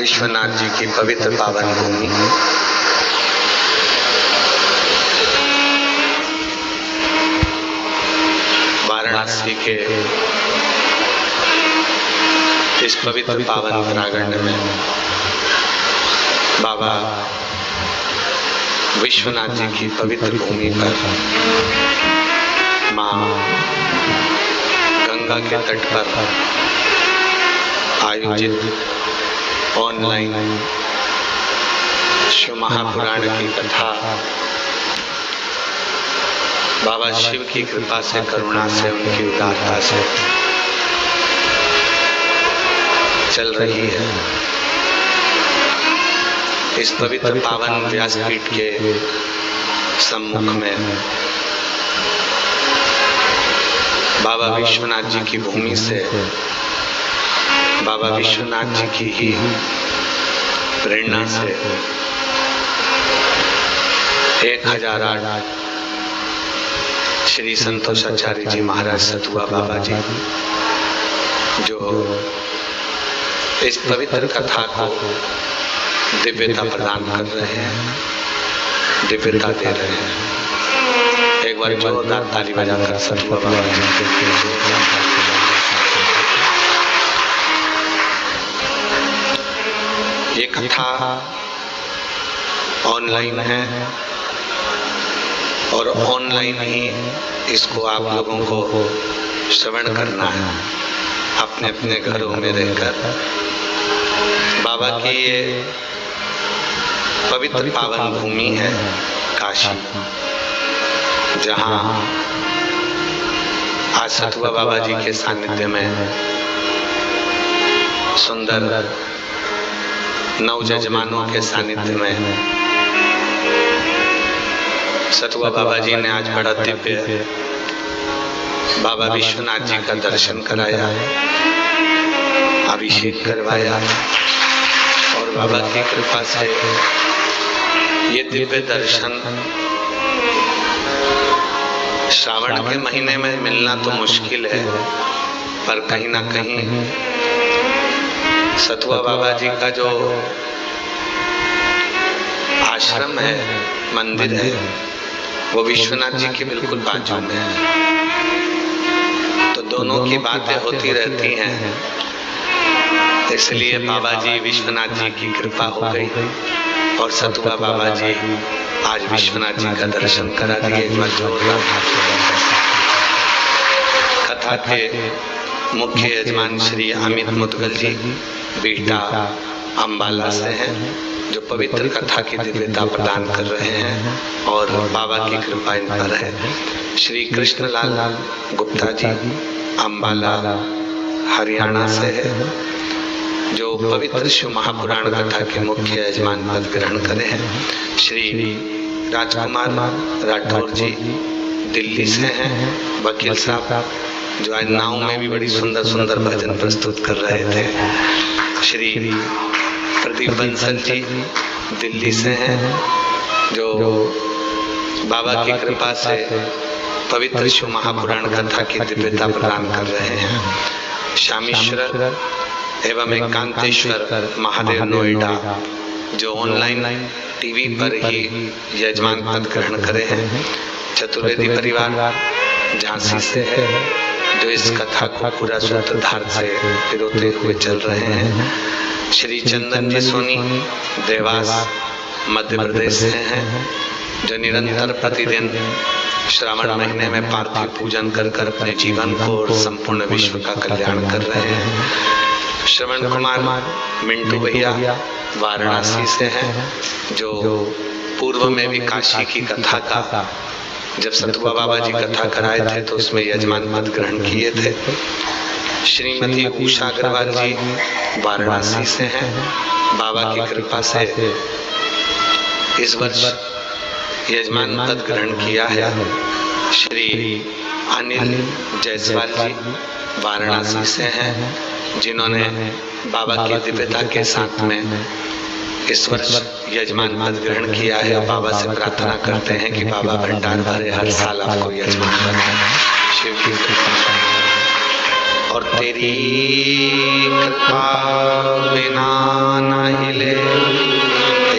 विश्वनाथ जी की पवित्र पावन भूमि वाराणसी के इस पवित्र पावन प्रांगण में बाबा विश्वनाथ जी की पवित्र भूमि पर मां गंगा के तट पर आयोजित ऑनलाइन शिव महापुराण की कथा बाबा शिव की कृपा से, करुणा से, उनकी उदारता से चल रही है। इस पवित्र पावन व्यासपीठ के सम्मुख में बाबा विश्वनाथ जी की भूमि से बाबा विश्वनाथ जी की ही प्रेरणा से 1008 श्री संतोषाचार्य जी महाराज सतुआ बाबा जी जो इस पवित्र कथा को दिव्यता प्रदान कर रहे हैं, दिव्यता दे रहे हैं। एक बार जोरदार ताली बजाकर सतुआ बाबा जी ये कथा ऑनलाइन है और ऑनलाइन ही इसको आप लोगों को श्रवण करना है अपने अपने घरों में रहकर। बाबा की ये पवित्र पावन भूमि है काशी, जहाँ आज सतुआ बाबा जी के सानिध्य में सुंदर नौ जजमानों के सानिध्य में सतुआ बाबा जी ने आज बड़ा दिव्य बाबा विश्वनाथ जी का दर्शन कराया, अभिषेक करवाया और बाबा की कृपा से ये दिव्य दर्शन श्रावण के महीने में मिलना तो मुश्किल है, पर कहीं ना कहीं सतुआ बाबा जी का जो आश्रम है, मंदिर है, वो विश्वनाथ जी के बिल्कुल बाजू में है। तो दोनों की बातें होती रहती हैं, इसलिए बाबा जी विश्वनाथ जी की कृपा हो गई और सतुआ बाबा जी आज विश्वनाथ जी का दर्शन करा दिए। कथा के मुख्य यजमान श्री अमित मुदगल जी बीटा अम्बाला से हैं, जो पवित्र कथा की दिव्यता प्रदान कर रहे हैं और बाबा की कृपा इन पर है। श्री कृष्णलाल गुप्ता जी अम्बाला हरियाणा से है, जो पवित्र शिव महापुराण कथा के मुख्य यजमान पद ग्रहण करे हैं। श्री राजकुमार राठौर जी दिल्ली से हैं, वकील साहब, जो आज नाव में भी बड़ी सुंदर सुंदर भजन प्रस्तुत कर रहे थे। श्री प्रदीप बंसल जी दिल्ली से हैं, जो बाबा की कृपा से पवित्र शिव महापुराण कथा की दिव्यता प्रदान कर रहे हैं। शामेश्वर एवं एकांतेश्वर महादेव नोएडा, जो ऑनलाइन टीवी पर ही यजमान पद ग्रहण करे हैं। चतुर्वेदी परिवार झांसी से है, जो इस कथा को पूरा सूत्रधार से पिरोते हुए चल रहे हैं। श्री चंदन जी सोनी देवास मध्य प्रदेश से हैं, जो निरंतर प्रतिदिन श्रावण महीने में पार्थिव पूजन कर कर अपने जीवन को और संपूर्ण विश्व का कल्याण कर रहे हैं। श्रवण कुमार मिंटू भैया वाराणसी से हैं, जो पूर्व में भी काशी की कथा का जब सतुआ बाबा जी कथा कराए थे तो उसमें यजमान पद ग्रहण किए थे। श्रीमती उषा अग्रवाल जी वाराणसी से हैं, बाबा की कृपा से इस वर्ष यजमान पद ग्रहण किया है। श्री अनिल जायसवाल जी वाराणसी से हैं, जिन्होंने बाबा की दिव्यता के साथ में इस वर्ष यजमान पद ग्रहण किया है। बाबा से प्रार्थना करते हैं कि बाबा भंडार भरे, हर साल आपको यजमान शिव की कृपा। और तेरी कृपा बिना न हिले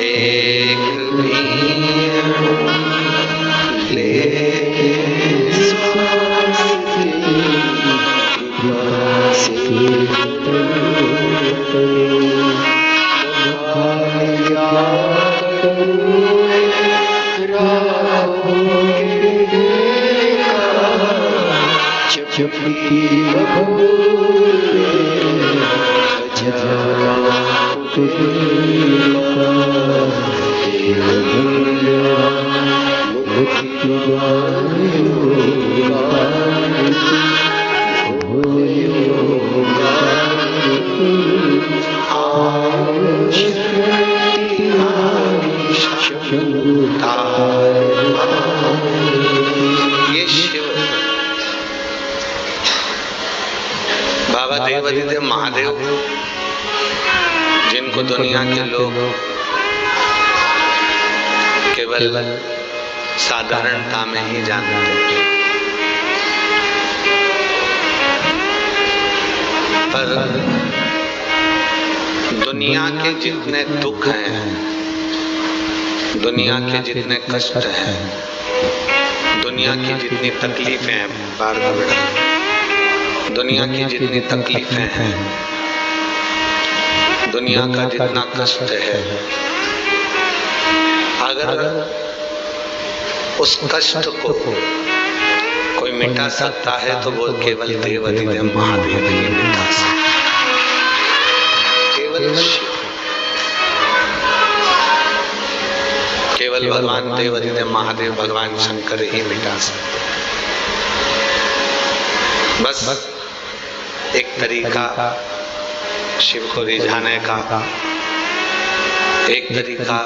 एक भी लेके श्वास की कृपा से ये शिव बाबा देवाधिदेव महादेव, जिनको दुनिया के लोग केवल साधारणता में ही जानते हैं, पर दुनिया के जितने दुख हैं, दुनिया के जितने कष्ट हैं, दुनिया की जितनी तकलीफें हैं, बार बार दुनिया की जितनी तकलीफें हैं, दुनिया का जितना कष्ट है, अगर उस कष्ट को कोई मिटा सकता है तो वो केवल देवाधिदेव महादेव ही मिटा सकता है। केवल केवल भगवान देवाधिदेव महादेव, भगवान शंकर ही मिटा सकते। बस एक तरीका शिव को रिझाने का, एक तरीका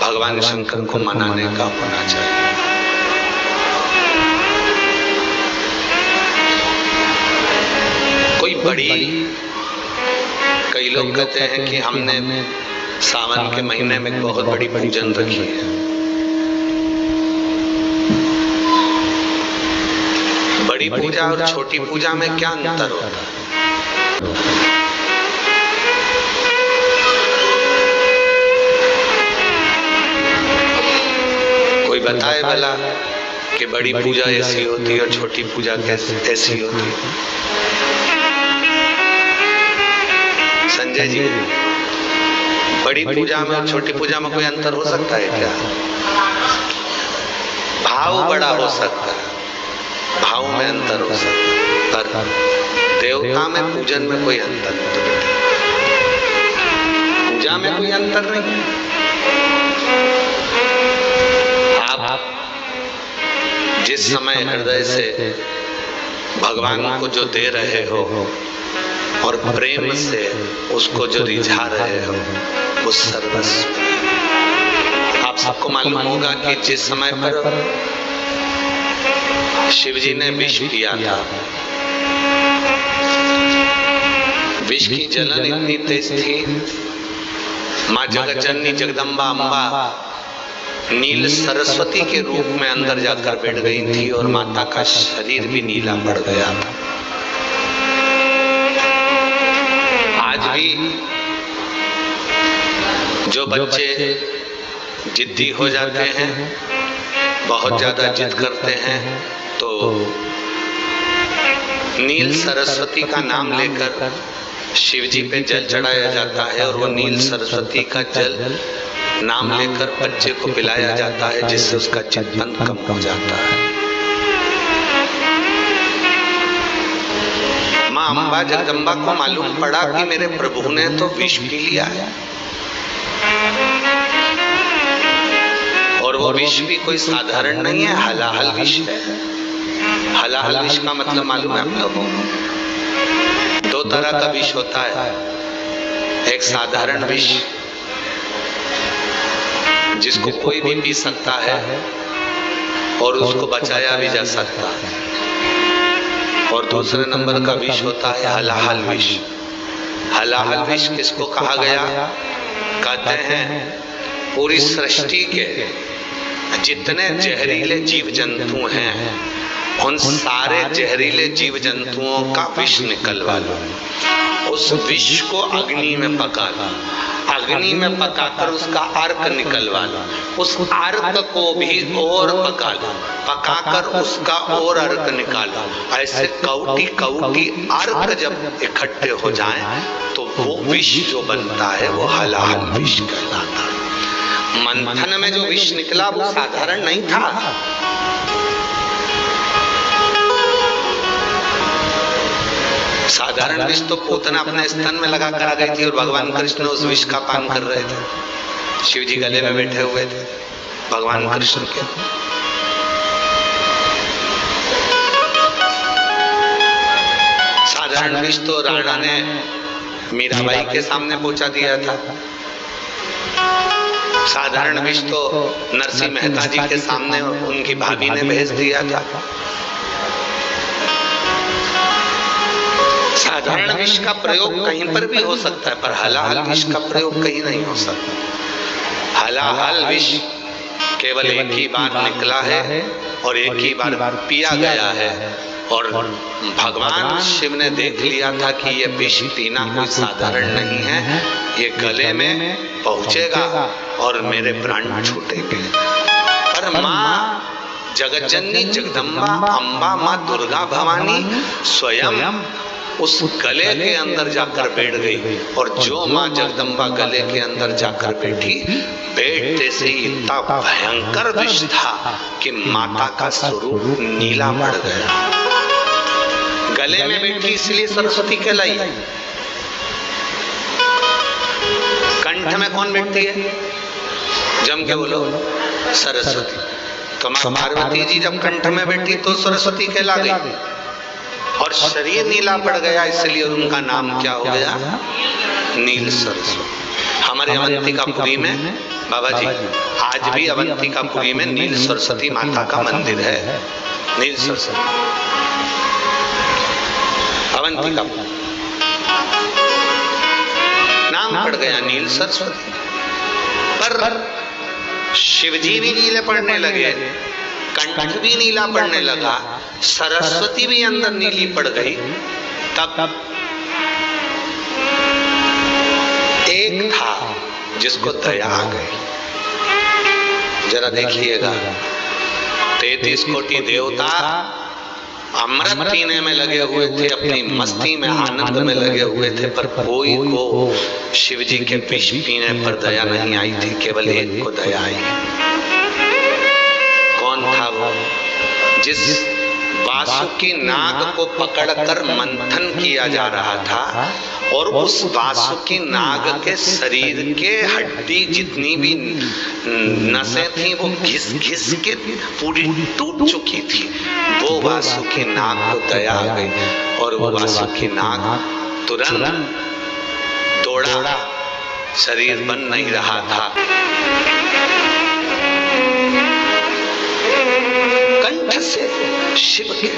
भगवान शंकर को मनाने का होना चाहिए। कोई बड़ी, कई लोग कहते हैं कि हमने सावन के महीने में बहुत बड़ी पूजन रखी है। बड़ी पूजा और छोटी पूजा में क्या अंतर होता है? कोई बताए भला कि बड़ी पूजा ऐसी होती है और छोटी पूजा कैसे ऐसी होती है? संजय जी, बड़ी पूजा में और छोटी पूजा में कोई अंतर हो सकता है क्या? भाव बड़ा हो सकता है, भाव में अंतर हो सकता है, पर देवता में, पूजन में कोई अंतर नहीं। पूजा में कोई अंतर नहीं। आप जिस समय हृदय से भगवान को जो दे रहे हो और प्रेम से उसको जो रिझा रहे हो, वो सर्वस्व। आप सबको मालूम होगा कि जिस समय पर शिव जी ने विष किया था, विष की जलन इतनी तेज थी, माँ जगत जननी जगदम्बा अम्बा नील सरस्वती के रूप में अंदर जाकर बैठ गई थी और माता का शरीर भी नीला पड़ गया था। आज भी जो बच्चे जिद्दी हो जाते हैं, बहुत ज्यादा जिद करते हैं, तो नील सरस्वती का नाम लेकर शिव जी पे जल चढ़ाया जाता है और वो नील सरस्वती का जल नाम लेकर बच्चे को पिलाया जाता है, जिससे उसका चिंतन कम हो जाता है। माँ अम्बा जगदम्बा को मालूम पड़ा कि मेरे प्रभु ने तो विष पी लिया है, और वो विष भी कोई साधारण नहीं है, हलाहल विष है। हलाहल विष का मतलब मालूम है आप लोगों को? दो तरह का विष होता है, एक साधारण विष जिसको कोई भी पी सकता है और उसको बचाया भी जा सकता है, और दूसरे नंबर का विष होता है हलाहल विष। हलाहल विष किसको कहा गया? कहते हैं पूरी सृष्टि के जितने जहरीले जीव जंतु हैं उन सारे जहरीले जीव जंतुओं का विष निकलवा लो, उस विष को अग्नि में पका लो, अग्नि में पकाकर उसका अर्क निकलवा लो, उस अर्क को भी और पका लो, पकाकर उसका और अर्क निकालो। ऐसे कौटी कौटी अर्क जब इकट्ठे हो जाएं तो वो विष जो बनता है वो हलाहल विष कहलाता है। मंथन में जो विष निकला वो साधारण नहीं था। साधारण विष तो पूतना अपने स्तन में लगा कर आ गई थी और भगवान कृष्ण उस विष का पान कर रहे थे। शिव जी गले में बैठे हुए थे भगवान कृष्ण के। साधारण विष तो राणा ने मीराबाई के सामने पहुंचा दिया था। साधारण विष तो नरसिंह मेहता जी के सामने उनकी भाभी ने भेज दिया था। साधारण विष का प्रयोग कहीं पर भी हो सकता है, पर हलाहल विष का प्रयोग कहीं नहीं हो सकता। हलाहल विष केवल एक ही बार निकला है और एक ही बार पिया गया है, और भगवान शिव ने देख लिया था कि ये विष पीना कोई साधारण नहीं है, ये गले में पहुंचेगा और मेरे प्राण छूटेंगे। पर माँ जगज्जननी जगदम्बा अम्बा माँ दुर्गा भवानी स्वयं उस गले के अंदर जाकर बैठ गई, और जो माँ जगदम्बा गले के अंदर जाकर बैठी, बैठते से इतना भयंकर विष था कि माता का स्वरूप नीला पड़ गया। गले में बैठी इसलिए सरस्वती कहलाई। कंठ में कौन बैठती है? जम के बोलो, सरस्वती। तो माँ पार्वती जी जब कंठ में बैठी तो सरस्वती कहला गई, और शरीर नीला पड़ गया इसलिए उनका नाम क्या हो गया? नील सरस्वती। हमारे अवंतिकापुरी में बाबा जी आज भी अवंतिकापुरी में नील सरस्वती माता का मंदिर है। नील सरस्वती अवंतिकापुरी नाम पड़ गया नील सरस्वती। पर शिवजी भी नीले पड़ने लगे, कंठ भी नीला पड़ने लगा, सरस्वती भी अंदर नीली पड़ गई। तब एक था जिसको दया आ गई। जरा देखिएगा, 33 कोटि देवता अमृत पीने में लगे हुए थे, अपनी मस्ती में आनंद में लगे हुए थे, पर कोई को शिवजी के विष पीने पर दया नहीं आई थी। केवल एक को दया आई। कौन था वो? जिस वासुकी नाग को पकड़कर मंथन किया जा रहा था, और उस वासुकी नाग के शरीर के हड्डी जितनी भी नसें थी वो घिस घिस के पूरी टूट चुकी थी। वो वासुकी नाग को दया आ गई, और वो वासुकी नाग तुरंत दौड़ा, शरीर बन नहीं रहा था। कंठ से शिव के।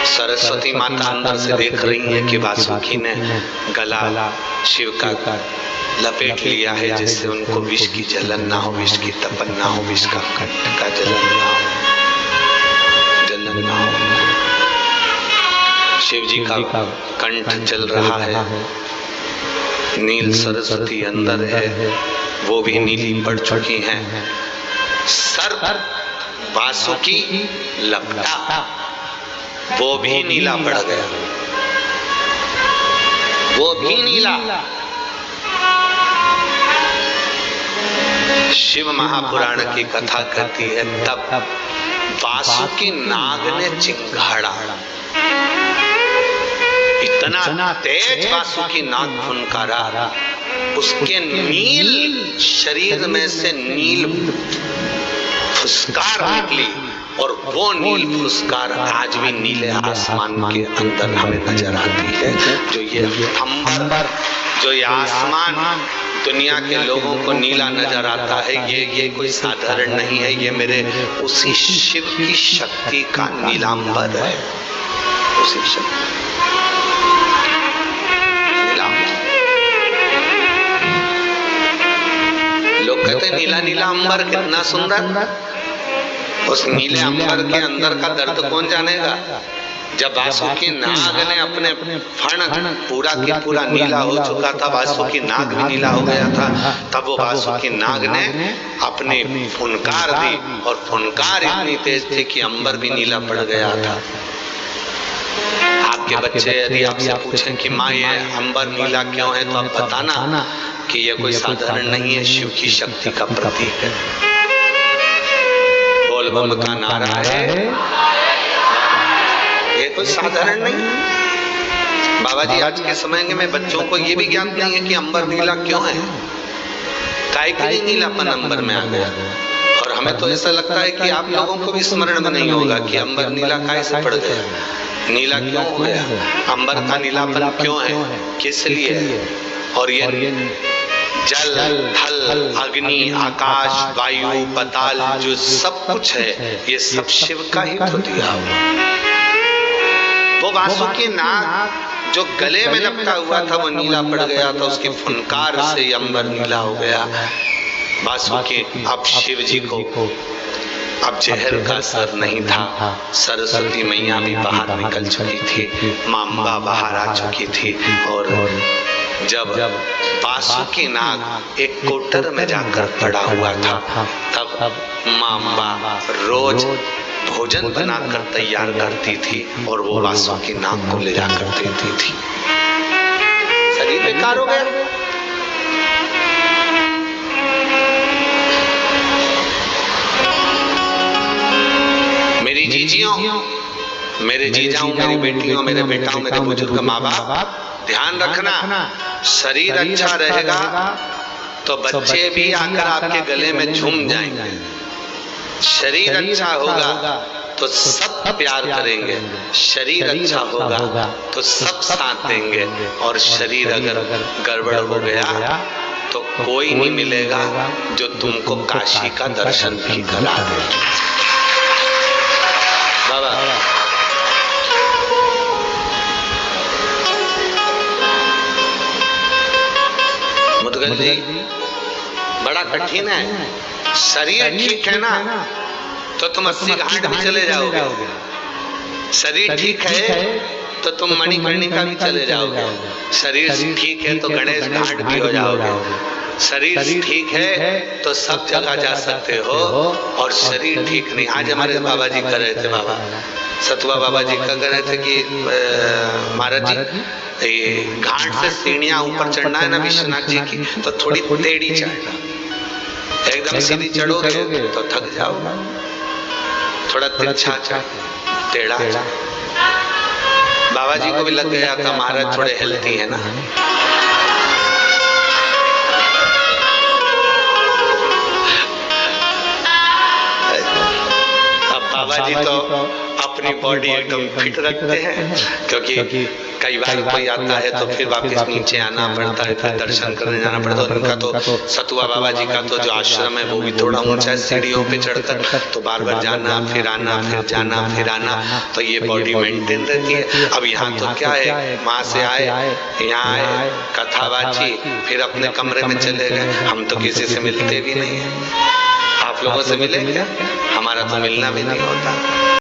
सरस्वती माता अंदर से देख रही है कि वासुकी ने गला शिव का लपेट लिया है, जिससे उनको विष की जलन ना हो, विष की तपन ना हो, विष का कंठ का जलन ना हो, जलन ना हो। शिव जी का कंठ जल रहा है, नील सरस्वती अंदर है, वो भी नीली पड़ चुकी हैं। सर वासुकी लपटा, वो भी नीला पड़ गया, वो भी नीला। शिव महापुराण की कथा कहती है, तब वासुकी नाग ने चिंगाड़ा। इतना तेज वासुकी नाग फुनकारा, उसके नील शरीर में से नील फुसकार निकली, और वो नील फुसकार आज भी नीले आसमान के अंदर हमें नजर आती है। जो ये अंबर, जो ये आसमान दुनिया के लोगों को नीला नजर आता है, ये कोई साधारण नहीं है, ये मेरे उसी शिव की शक्ति का नीलांबर है। उसी शक्ति लोग कहते हैं नीला नीला अंबर कितना सुंदर, उस नीले अंबर के अंदर का दर्द कौन जानेगा। जब वासुकी नाग ने अपने फण पूरा की पूरा नीला हो चुका था, वासुकी नाग भी नीला हो गया था, तब वो वासुकी नाग ने अपनी फुनकार दी और फुनकार इतनी तेज थी कि अंबर भी नीला पड़ गया था। आपके बच्चे यदि आपसे पूछें कि माँ ये अंबर नीला क्यों है, तो आप बताना कि ये कोई साधारण नहीं है, शिव की शक्ति का प्रतीक है। बोल बम का नारा है, ये कोई साधारण नहीं। बाबा जी आज के समय में बच्चों को ये भी ज्ञात नहीं है कि अंबर नीला क्यों है, काहे के लिए नीलापन अंबर में आ गया। और हमें तो ऐसा लगता है कि आप लोगों को भी स्मरण में नहीं होगा कि अंबर नीला काहे से पड़ गया, नीला क्यों हो गया, अंबर का नीलापन क्यों है, किस लिए। और ये जल थल अग्नि आकाश वायु पताल जो सब कुछ है, ये सब शिव का ही तो दिया हुआ। वो वासुकी नाग जो गले में लपटा हुआ था वो नीला पड़ गया था, उसकी फुनकार से अंबर नीला हो गया। वासुकी अब शिव जी को अब जहर का असर नहीं था। सरस्वती मैया भी बाहर निकल चुकी थी, मां अम्बा बाहर आ चुकी थी। और जब वासुकी नाग एक कोटर में जाकर पड़ा हुआ था, तब मां अम्बा रोज भोजन बनाकर तैयार करती थी और वो वासुकी नाग को ले जाकर देती थी। शरीर बेकार हो गया। मेरी जीजियों, मेरे जीजाओं, मेरी बेटियों, मेरे बेटाओं, मेरे बुजुर्ग माँ बाप, ध्यान रखना, शरीर अच्छा रहेगा तो बच्चे भी आकर आपके गले में झूम जाएंगे। शरीर अच्छा होगा तो सब प्यार करेंगे, शरीर अच्छा होगा तो सब साथ देंगे। और शरीर अगर गड़बड़ हो गया तो कोई नहीं मिलेगा जो तुमको काशी का दर्शन भी करा दे। बाबा मुदगल जी, बड़ा कठिन है। शरीर ठीक है ना तो तुम 80 घाट भी चले जाओगे, शरीर ठीक है तो तुम मणिकर्णिका भी चले जाओगे, शरीर ठीक है तो गणेश घाट भी हो जाओगे, शरीर ठीक है तो सब जगह जा सकते हो। और शरीर ठीक नहीं, आज हमारे बाबा जी कर रहे थे, बाबा सतुआ बाबा जी का कह रहे थे कि महाराज जी ये घाट से सीढ़ियां ऊपर चढ़ना है ना विश्वनाथ जी की, तो थोड़ी टेढ़ी चढ़ना, एकदम सीधी चढ़ोगे तो थक जाओगे, थोड़ा तिरछा टेढ़ा। बाबा जी को भी लग गया था महाराज थोड़े हेल्थी है ना। अब बाबा जी तो अपनी बॉडी एकदम फिट रखते हैं, क्योंकि कई बार कोई आता है तो फिर वापस नीचे आना पड़ता है, फिर दर्शन करने जाना पड़ता है। उनका तो सतुआ बाबा जी का तो जो आश्रम है वो भी थोड़ा ऊंचा है, सीढ़ियों पे चढ़कर तो बार बार जाना फिर आना, फिर जाना फिर आना, तो ये बॉडी मेंटेन रहती है। अब यहाँ तो क्या है, वहाँ से आए, यहाँ आए, कथा बाची, फिर अपने कमरे में चले गए। हम तो किसी से मिलते भी नहीं है। आप लोगों से मिले क्या? हमारा तो मिलना भी नहीं होता।